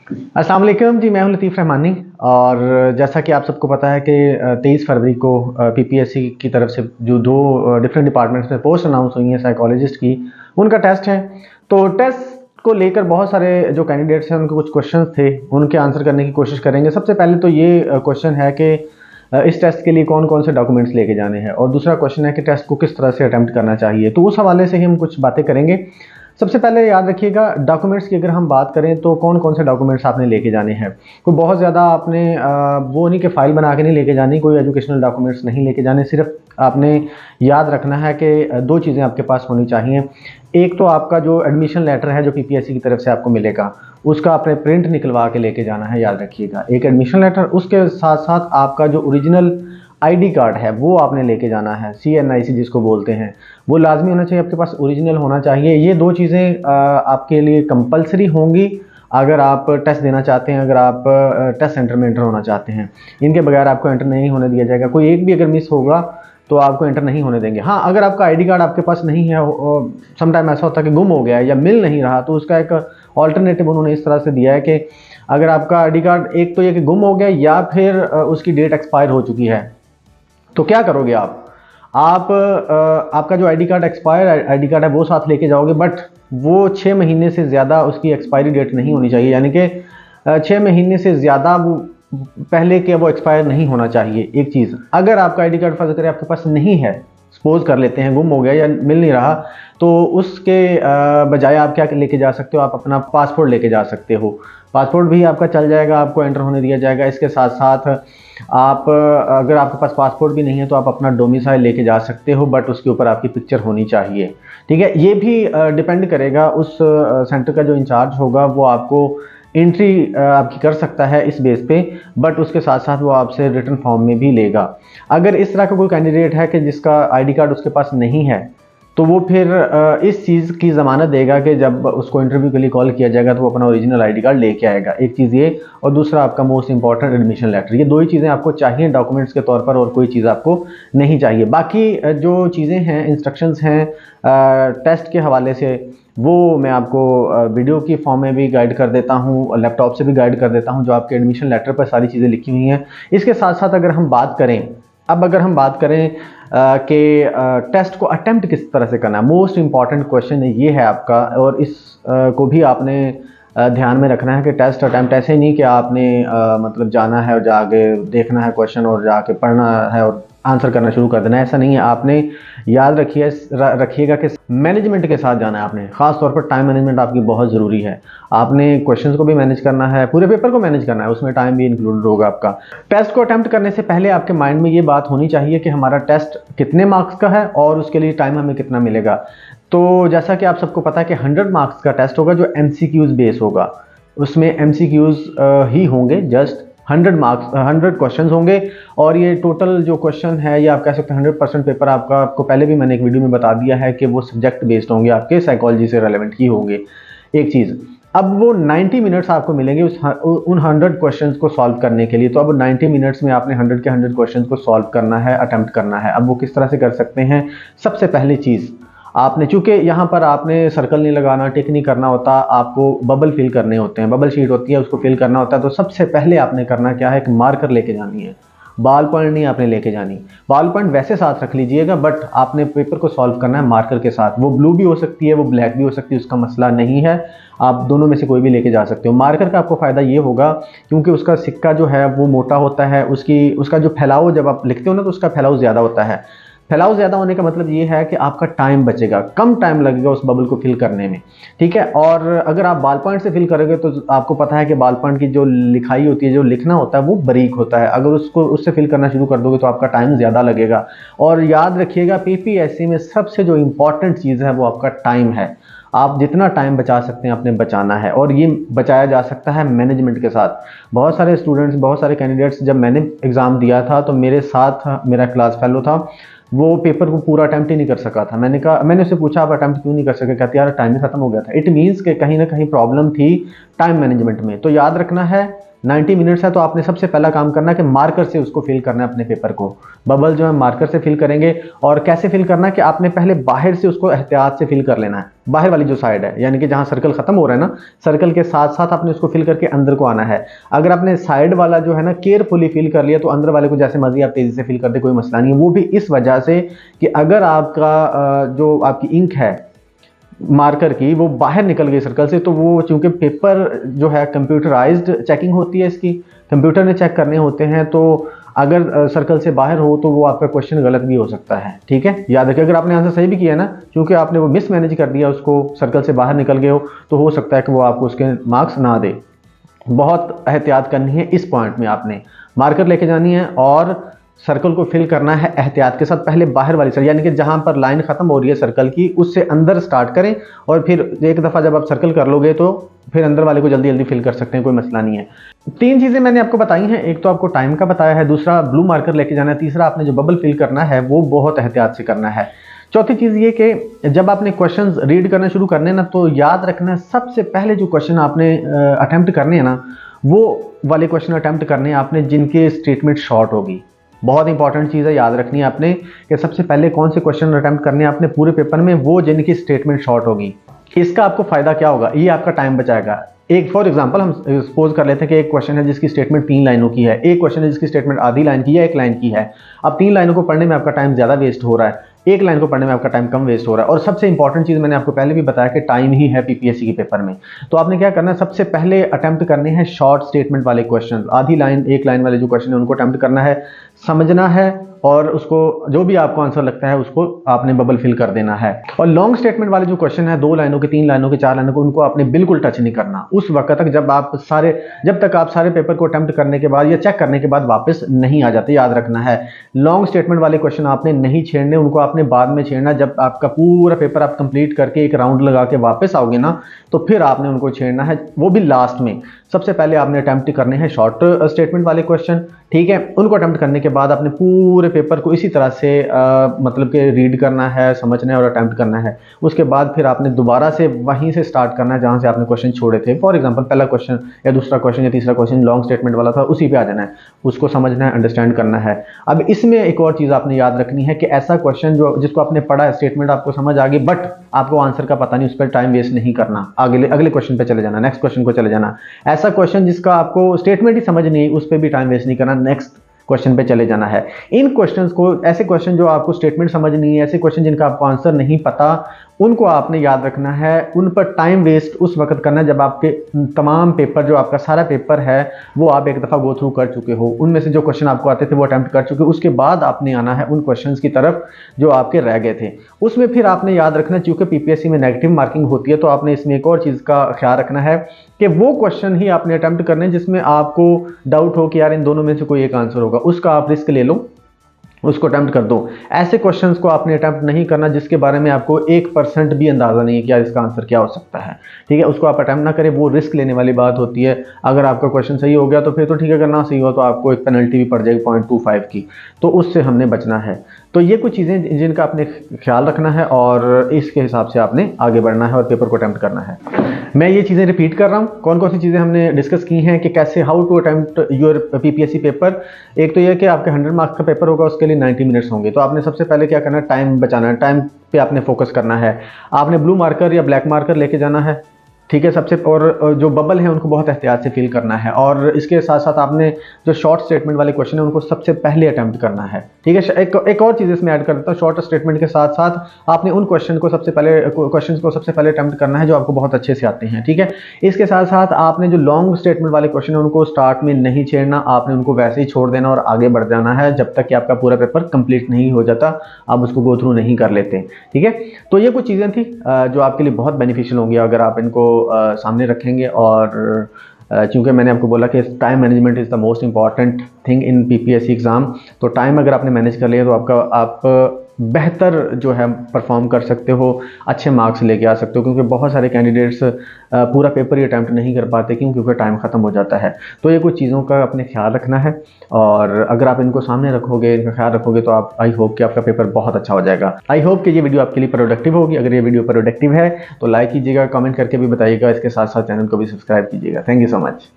अस्सलाम वालेकुम जी, मैं हूं लतीफ़ रहमानी। और जैसा कि आप सबको पता है कि 23 फरवरी को पीपीएससी की तरफ से जो दो डिफरेंट डिपार्टमेंट्स में पोस्ट अनाउंस हुई हैं साइकोलॉजिस्ट की, उनका टेस्ट है। तो टेस्ट को लेकर बहुत सारे जो कैंडिडेट्स हैं उनके कुछ क्वेश्चंस थे, उनके आंसर करने की कोशिश करेंगे। सबसे पहले तो ये क्वेश्चन है कि इस टेस्ट के लिए कौन कौन से डॉक्यूमेंट्स लेके जाने हैं, और दूसरा क्वेश्चन है कि टेस्ट को किस तरह से अटैम्प्ट करना चाहिए। तो उस हवाले से ही हम कुछ बातें करेंगे। सबसे पहले याद रखिएगा, डॉक्यूमेंट्स की अगर हम बात करें तो कौन कौन से डॉक्यूमेंट्स आपने लेके जाने हैं। कोई बहुत ज़्यादा आपने वो नहीं कि फ़ाइल बना के नहीं लेके जानी, कोई एजुकेशनल डॉक्यूमेंट्स नहीं लेके जाने। सिर्फ आपने याद रखना है कि दो चीज़ें आपके पास होनी चाहिए। एक तो आपका जो एडमिशन लेटर है जो पीपीएससी की तरफ से आपको मिलेगा, उसका आपने प्रिंट निकलवा के लेके जाना है, याद रखिएगा। एक एडमिशन लेटर, उसके साथ साथ आपका जो ओरिजिनल आईडी कार्ड है वो आपने लेके जाना है, CNIC जिसको बोलते हैं, वो लाजमी होना चाहिए आपके पास, ओरिजिनल होना चाहिए। ये दो चीज़ें आपके लिए कंपलसरी होंगी अगर आप टेस्ट देना चाहते हैं, अगर आप टेस्ट सेंटर में एंटर होना चाहते हैं। इनके बगैर आपको एंटर नहीं होने दिया जाएगा। कोई एक भी अगर मिस होगा तो आपको एंटर नहीं होने देंगे। हाँ, अगर आपका आईडी कार्ड आपके पास नहीं है, समटाइम ऐसा होता है कि गुम हो गया है या मिल नहीं रहा, तो उसका एक ऑल्टरनेटिव उन्होंने इस तरह से दिया है कि अगर आपका आईडी कार्ड एक तो ये कि गुम हो गया या फिर उसकी डेट एक्सपायर हो चुकी है, तो क्या करोगे आप आपका जो ID card expire ID card है वो साथ लेके जाओगे, बट वो 6 महीने से ज़्यादा उसकी एक्सपायरी डेट नहीं होनी चाहिए। यानी कि 6 महीने से ज़्यादा वो पहले के वो एक्सपायर नहीं होना चाहिए। एक चीज़, अगर आपका आईडी कार्ड फर्ज करें आपके पास नहीं है, सपोज कर लेते हैं गुम हो गया या मिल नहीं रहा, तो उसके बजाय आप क्या लेके जा सकते हो, आप अपना पासपोर्ट लेके जा सकते हो। पासपोर्ट भी आपका चल जाएगा, आपको एंटर होने दिया जाएगा। इसके साथ साथ आप अगर आपके पास पासपोर्ट भी नहीं है तो आप अपना डोमिसाइल लेके जा सकते हो, बट उसके ऊपर आपकी पिक्चर होनी चाहिए। ठीक है, ये भी डिपेंड करेगा उस सेंटर का जो इंचार्ज होगा, वो आपको एंट्री आपकी कर सकता है इस बेस पे, बट उसके साथ साथ वो आपसे रिटर्न फॉर्म में भी लेगा। अगर इस तरह का कोई कैंडिडेट है कि जिसका आईडी कार्ड उसके पास नहीं है, तो वो फिर इस चीज़ की ज़मानत देगा कि जब उसको इंटरव्यू के लिए कॉल किया जाएगा तो वो अपना ओरिजिनल आईडी कार्ड लेके आएगा। एक चीज़ ये, और दूसरा आपका मोस्ट इंपॉर्टेंट एडमिशन लेटर। ये दो ही चीज़ें आपको चाहिए डॉक्यूमेंट्स के तौर पर, और कोई चीज़ आपको नहीं चाहिए। बाकी जो चीज़ें हैं, इंस्ट्रक्शंस हैं टेस्ट के हवाले से, वो मैं आपको वीडियो की फॉर्म में भी गाइड कर देता हूँ, लैपटॉप से भी गाइड कर देता हूँ, जो आपके एडमिशन लेटर पर सारी चीज़ें लिखी हुई हैं। इसके साथ साथ अगर हम बात करें कि टेस्ट को अटेम्प्ट किस तरह से करना है, मोस्ट इंपॉर्टेंट क्वेश्चन ये है आपका। और इस को भी आपने ध्यान में रखना है कि टेस्ट अटेम्प्ट ऐसे नहीं कि आपने मतलब जाना है और जाके देखना है क्वेश्चन और जाके पढ़ना है और आंसर करना शुरू कर देना है, ऐसा नहीं है। आपने याद रखिएगा कि मैनेजमेंट के साथ जाना है आपने। ख़ास तौर पर टाइम मैनेजमेंट आपकी बहुत ज़रूरी है। आपने क्वेश्चंस को भी मैनेज करना है, पूरे पेपर को मैनेज करना है, उसमें टाइम भी इंक्लूडेड होगा आपका। टेस्ट को अटेम्प्ट करने से पहले आपके माइंड में ये बात होनी चाहिए कि हमारा टेस्ट कितने मार्क्स का है और उसके लिए टाइम हमें कितना मिलेगा। तो जैसा कि आप सबको पता है कि 100 मार्क्स का टेस्ट होगा जो MCQs बेस होगा। उसमें MCQs ही होंगे, जस्ट 100 मार्क्स 100 क्वेश्चंस होंगे। और ये टोटल जो क्वेश्चन है, ये आप कह सकते हैं 100% पेपर आपको पहले भी मैंने एक वीडियो में बता दिया है कि वो सब्जेक्ट बेस्ड होंगे, आपके साइकोलॉजी से रेलेवेंट ही होंगे। एक चीज़, अब वो 90 मिनट्स आपको मिलेंगे उन 100 क्वेश्चंस को सॉल्व करने के लिए। तो अब 90 मिनट्स में आपने 100 के 100 क्वेश्चंस को सॉल्व करना है, अटेम्प्ट करना है। अब वो किस तरह से कर सकते हैं? सबसे पहली चीज़, आपने, चूंकि यहाँ पर आपने सर्कल नहीं लगाना, टिक नहीं करना होता, आपको बबल फिल करने होते हैं, बबल शीट होती है, उसको फिल करना होता है। तो सबसे पहले आपने करना क्या है, एक मार्कर लेके जानी है, बॉल पॉइंट नहीं आपने लेके जानी। बॉल पॉइंट वैसे साथ रख लीजिएगा, बट आपने पेपर को सॉल्व करना है मार्कर के साथ। वो ब्लू भी हो सकती है, वो ब्लैक भी हो सकती है, उसका मसला नहीं है, आप दोनों में से कोई भी लेके जा सकते हो। मार्कर का आपको फ़ायदा ये होगा क्योंकि उसका सिक्का जो है वो मोटा होता है, उसका जो फैलाव, जब आप लिखते हो ना तो उसका फैलाव ज़्यादा होता है। फैलाव ज़्यादा होने का मतलब ये है कि आपका टाइम बचेगा, कम टाइम लगेगा उस बबल को फिल करने में। ठीक है, और अगर आप बॉल पॉइंट से फिल करोगे तो आपको पता है कि बॉल पॉइंट की जो लिखाई होती है, जो लिखना होता है, वो बारीक होता है। अगर उससे फिल करना शुरू कर दोगे तो आपका टाइम ज़्यादा लगेगा। और याद रखिएगा, पीपीएससी में सबसे जो इम्पॉर्टेंट चीज़ है वो आपका टाइम है। आप जितना टाइम बचा सकते हैं आपने बचाना है, और ये बचाया जा सकता है मैनेजमेंट के साथ। बहुत सारे स्टूडेंट्स, बहुत सारे कैंडिडेट्स, जब मैंने एग्ज़ाम दिया था तो मेरे साथ मेरा क्लास फेलो था, वो पेपर को पूरा अटैम्प्ट ही नहीं कर सका था। मैंने उससे पूछा आप अटैम्प्ट क्यों नहीं कर सके? कहते यार टाइम ही खत्म हो गया था। इट मीन्स कि कहीं ना कहीं प्रॉब्लम थी टाइम मैनेजमेंट में। तो याद रखना है 90 मिनट्स है, तो आपने सबसे पहला काम करना है कि मार्कर से उसको फिल करना है अपने पेपर को। बबल जो है मार्कर से फिल करेंगे। और कैसे फिल करना है कि आपने पहले बाहर से उसको एहतियात से फिल कर लेना है, बाहर वाली जो साइड है, यानी कि जहां सर्कल खत्म हो रहा है ना, सर्कल के साथ साथ आपने उसको फिल करके अंदर को आना है। अगर आपने साइड वाला जो है ना केयरफुली फिल कर लिया, तो अंदर वाले को जैसे मर्जी आप तेजी से फिल कर दे, कोई मसला नहीं है। वो भी इस वजह से कि अगर आपका जो आपकी इंक है मार्कर की वो बाहर निकल गई सर्कल से, तो वो चूंकि पेपर जो है कंप्यूटराइज्ड चेकिंग होती है, इसकी कंप्यूटर ने चेक करने होते हैं, तो अगर सर्कल से बाहर हो तो वो आपका क्वेश्चन गलत भी हो सकता है। ठीक है, याद रखिए अगर आपने आंसर सही भी किया ना, क्योंकि आपने वो मिस मैनेज कर दिया, उसको सर्कल से बाहर निकल गए हो, तो हो सकता है कि वो आपको उसके मार्क्स ना दे। बहुत एहतियात करनी है इस पॉइंट में, आपने मार्कर लेके जानी है और सर्कल को फिल करना है एहतियात के साथ। पहले बाहर वाली साइड, यानी कि जहां पर लाइन खत्म हो रही है सर्कल की, उससे अंदर स्टार्ट करें, और फिर एक दफ़ा जब आप सर्कल कर लोगे तो फिर अंदर वाले को जल्दी जल्दी फिल कर सकते हैं, कोई मसला नहीं है। 3 चीज़ें मैंने आपको बताई हैं, एक तो आपको टाइम का बताया है, दूसरा ब्लू मार्कर लेके जाना है, तीसरा आपने जो बबल फिल करना है वो बहुत एहतियात से करना है। चौथी चीज़ ये कि जब आपने क्वेश्चंस रीड करना शुरू करने ना, तो याद रखना सबसे पहले जो क्वेश्चन आपने अटेम्प्ट करने हैं ना, वो वाले क्वेश्चन अटेम्प्ट करने हैं आपने जिनके स्टेटमेंट शॉर्ट होगी। बहुत इंपॉर्टेंट चीज़ है, याद रखनी है आपने कि सबसे पहले कौन से क्वेश्चन अटेम्प्ट करने हैं आपने पूरे पेपर में, वो जिनकी स्टेटमेंट शॉर्ट होगी। इसका आपको फायदा क्या होगा, ये आपका टाइम बचाएगा। एक फॉर एग्जांपल हम सपोज कर लेते हैं कि एक क्वेश्चन है जिसकी स्टेटमेंट 3 लाइनों की है, एक क्वेश्चन है जिसकी स्टेटमेंट आधी लाइन की है, 1 लाइन की है। अब 3 लाइनों को पढ़ने में आपका टाइम ज़्यादा वेस्ट हो रहा है, 1 लाइन को पढ़ने में आपका टाइम कम वेस्ट हो रहा है। और सबसे इंपॉर्टेंट चीज़ मैंने आपको पहले भी बताया कि टाइम ही है पीपीएससी के पेपर में। तो आपने क्या करना है, सबसे पहले अटेम्प्ट करने हैं शॉर्ट स्टेटमेंट वाले क्वेश्चन, आधी लाइन 1 लाइन वाले जो क्वेश्चन है उनको अटेम्प्ट करना है, समझना है, और उसको जो भी आपको आंसर लगता है उसको आपने बबल फिल कर देना है। और लॉन्ग स्टेटमेंट वाले जो क्वेश्चन है 2 लाइनों के, 3 लाइनों के, 4 लाइनों के, उनको आपने बिल्कुल टच नहीं करना उस वक्त तक जब तक आप सारे पेपर को अटेम्प्ट करने के बाद या चेक करने के बाद वापस नहीं आ जाते। याद रखना है लॉन्ग स्टेटमेंट वाले क्वेश्चन आपने नहीं छेड़ने, उनको आपने बाद में छेड़ना। जब आपका पूरा पेपर आप कंप्लीट करके एक राउंड लगा के वापस आओगे ना, तो फिर आपने उनको छेड़ना है, वो भी लास्ट में। सबसे पहले आपने अटेम्प्ट करने हैं शॉर्ट स्टेटमेंट वाले क्वेश्चन, ठीक है। उनको अटेम्प्ट करने के बाद आपने पूरे पेपर को इसी तरह से मतलब कि रीड करना है, समझना है और अटेम्प्ट करना है। उसके बाद फिर आपने दोबारा से वहीं से स्टार्ट करना है जहां से आपने क्वेश्चन छोड़े थे। फॉर एग्जांपल पहला क्वेश्चन या दूसरा क्वेश्चन या तीसरा क्वेश्चन लॉन्ग स्टेटमेंट वाला था, उसी पे आ जाना है, उसको समझना है, अंडरस्टैंड करना है। अब इसमें एक और चीज़ आपने याद रखनी है कि ऐसा क्वेश्चन जिसको आपने पढ़ा है, स्टेटमेंट आपको समझ आ गई, बट आपको आंसर का पता नहीं, उस पर टाइम वेस्ट नहीं करना, अगले क्वेश्चन पे चले जाना, नेक्स्ट क्वेश्चन को चले जाना। ऐसा क्वेश्चन जिसका आपको स्टेटमेंट ही समझ नहीं, उस पर भी टाइम वेस्ट नहीं करना, नेक्स्ट क्वेश्चन पे चले जाना है। इन क्वेश्चंस को, ऐसे क्वेश्चन जो आपको स्टेटमेंट समझ नहीं है, ऐसे क्वेश्चन जिनका आपको आंसर नहीं पता, उनको आपने याद रखना है, उन पर टाइम वेस्ट उस वक्त करना है जब आपके तमाम पेपर, जो आपका सारा पेपर है वो आप एक दफ़ा गो थ्रू कर चुके हो, उनमें से जो क्वेश्चन आपको आते थे वो अटेम्प्ट कर चुके हो। उसके बाद आपने आना है उन क्वेश्चंस की तरफ जो आपके रह गए थे। उसमें फिर आपने याद रखना, चूँकि पीपीएससी में नेगेटिव मार्किंग होती है, तो आपने इसमें एक और चीज़ का ख्याल रखना है कि वो क्वेश्चन ही आपने अटेम्प्ट करने हैं जिसमें आपको डाउट हो कि यार इन दोनों में से कोई एक आंसर होगा, उसका आप रिस्क ले लो, उसको अटेम्प्ट कर दो। ऐसे क्वेश्चंस को आपने अटेम्प्ट नहीं करना जिसके बारे में आपको 1% भी अंदाज़ा नहीं है कि यार इसका आंसर क्या हो सकता है, ठीक है। उसको आप अटेम्प्ट ना करें, वो रिस्क लेने वाली बात होती है। अगर आपका क्वेश्चन सही हो गया तो फिर तो ठीक है, अगर ना सही हुआ तो आपको एक पेनल्टी भी पड़ जाएगी 0.25 की, तो उससे हमने बचना है। तो ये कुछ चीज़ें जिनका आपने ख्याल रखना है और इसके हिसाब से आपने आगे बढ़ना है और पेपर को अटेम्प्ट करना है। मैं ये चीज़ें रिपीट कर रहा हूँ, कौन कौन सी चीज़ें हमने डिस्कस की हैं कि कैसे, how to attempt your PPSC paper. एक तो ये कि आपके 100 मार्क्स का पेपर होगा, उसके लिए 90 मिनट्स होंगे, तो आपने सबसे पहले क्या करना है, टाइम बचाना है, टाइम पे आपने फोकस करना है। आपने ब्लू मार्कर या ब्लैक मार्कर लेके जाना है, ठीक है, सबसे। और जो बबल है उनको बहुत एहतियात से फिल करना है, और इसके साथ साथ आपने जो शॉर्ट स्टेटमेंट वाले क्वेश्चन है उनको सबसे पहले अटेम्प्ट करना है, ठीक है। एक और चीज़ इसमें ऐड कर देता हूँ, शॉर्ट स्टेटमेंट के साथ साथ आपने उन क्वेश्चन को सबसे पहले अटेम्प्ट करना है जो आपको बहुत अच्छे से आते हैं, ठीक है। इसके साथ साथ आपने जो लॉन्ग स्टेटमेंट वाले क्वेश्चन है उनको स्टार्ट में नहीं छेड़ना, आपने उनको वैसे ही छोड़ देना और आगे बढ़ जाना है जब तक कि आपका पूरा पेपर कंप्लीट नहीं हो जाता, आप उसको गो थ्रू नहीं कर लेते, ठीक है। तो ये कुछ चीज़ें थी जो आपके लिए बहुत बेनिफिशियल होंगी अगर आप इनको सामने रखेंगे। और चूंकि मैंने आपको बोला कि time management is the most important thing in PPSC exam, तो टाइम अगर आपने मैनेज कर लिया तो आप बेहतर जो है परफॉर्म कर सकते हो, अच्छे मार्क्स लेके आ सकते हो, क्योंकि बहुत सारे कैंडिडेट्स पूरा पेपर ही अटैम्प्ट नहीं कर पाते क्योंकि टाइम ख़त्म हो जाता है। तो ये कुछ चीज़ों का अपने ख्याल रखना है, और अगर आप इनको सामने रखोगे, इनका ख्याल रखोगे, तो आप आई होप कि आपका पेपर बहुत अच्छा हो जाएगा। आई होप कि ये वीडियो आपके लिए प्रोडक्टिव होगी। अगर ये वीडियो प्रोडक्टिव है तो लाइक कीजिएगा, कमेंट करके भी बताइएगा, इसके साथ साथ चैनल को भी सब्सक्राइब कीजिएगा। Thank you so much.